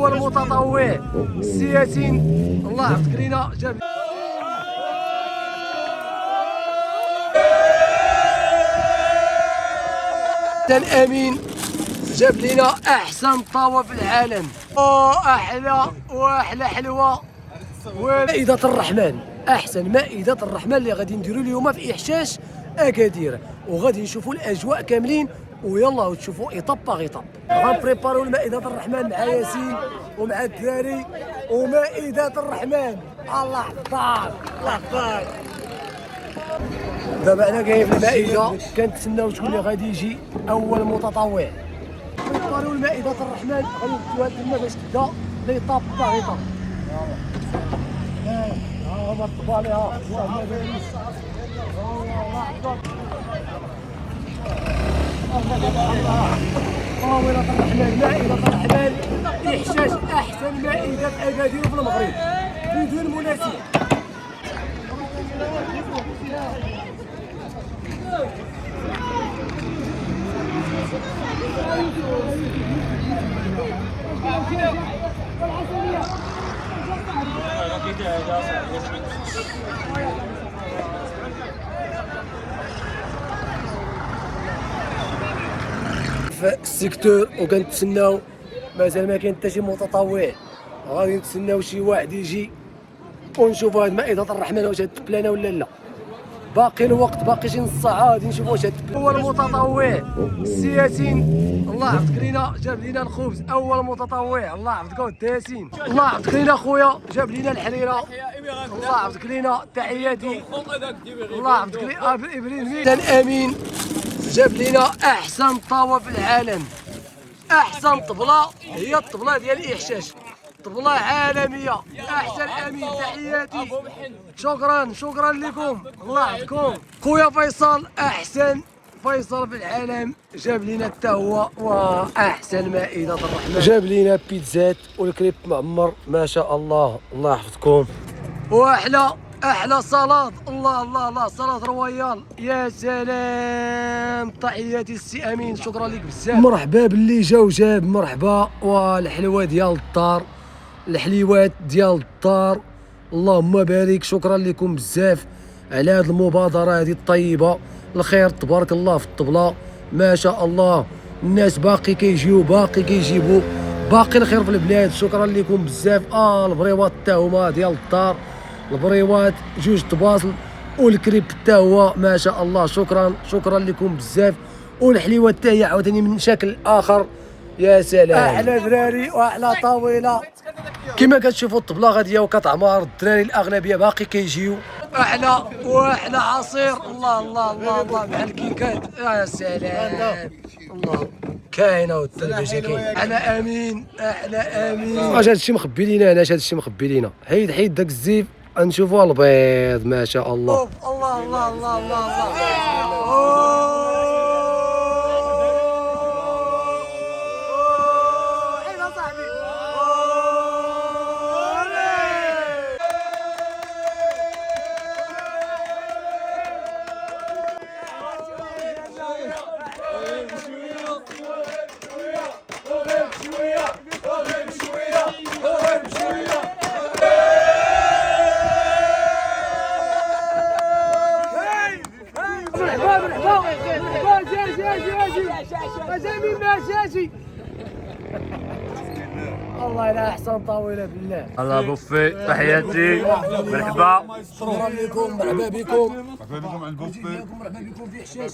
اول متطوع سياسين الله يحفظك لينا جاب امين جاب لنا احسن طاوه في العالم. احلى واحلى حلوه مائدة الرحمن، احسن مائدة الرحمن اللي غادي نديروا اليوم في احشاش اكادير، وغادي نشوفوا الاجواء كاملين ويلا وتشوفوا ايطاب باغ ايطاب. غنبريباريو مائدة الرحمن مع ياسين ومع الدراري ومائدة الرحمن. الله يحفظك الله يحفظك. دابا انا جاي في المائدة كنتسناو شكون اللي غادي يجي اول متطوع. بريباريو مائدة الرحمن غادي نديوها تما باش تبدا ايطاب باغ ايطاب. هما الطبالي مائدة الرحمن مائدة الرحمن إحشاش أحسن مائدة أكادير في المغرب بدون منازع. في السيكتور وكنتسناو مازال ما كاين حتى شي متطوع، غادي نتسناو شي واحد يجي ونشوفوا هاد مائدة الرحمن واش تبلانا ولا لا. باقي الوقت باقي شي نص ساعة غادي نشوفوا واش اول متطوع السياسين الله يحفظك لينا جاب لينا الخبز. اول متطوع الله يحفظك ودي ياسين الله يحفظك لينا خويا جاب لينا الحريرة الله يحفظك لينا تحياتي الله يحفظك لينا ابراهيم امين جاب لينا احسن طاوة في العالم. احسن طبلة هي الطبلة ديال الاحشاش، طبلة عالمية. احسن امين تحياتي شكرا لكم الله يحفظكم. خويا فيصل احسن فيصل في العالم جاب لنا حتى هو واحسن مائدة الرحمن. جاب لنا بيتزات والكريب معمر ما شاء الله الله يحفظكم. واحلى صلاة الله صلاة رويال يا سلام. تحياتي السي امين شكرا لك بزاف. مرحبا باللي جا وجاب مرحبا. والحلوى ديال الدار الحليوات ديال الدار اللهم بارك. شكرا لكم بزاف على هذه المبادرة هذه الطيبة. الخير تبارك الله في الطبلة ما شاء الله. الناس باقي كيجيو باقي كيجيبوا باقي الخير في البلاد. شكرا لكم بزاف. البريوات حتى هما ديال الدار البريوات جوج طباصل والكريب حتى هو ما شاء الله. شكرا لكم بزاف. والحليوه حتى هي عاوتاني من شكل اخر يا سلام. احلى دراري واحلى طاوله كما كتشوفوا الطبله غاديه وكتعمر. الدراري الاغلبيه باقي كيجيو. واحلى عصير الله مع الكيكات يا سلام. الله كاينه والثلجه كاين. احلى امين واش هادشي مخبي لينا هنا؟ هادشي مخبي لينا. حيد داك الزيف نشوفوا البيض ما شاء الله. الله الله يلا احسن طاوله بالله. الله بوفي تحياتي مرحبا شكرا لكم مرحبا بكم عند بوفي. مرحبا بكم في حشاش.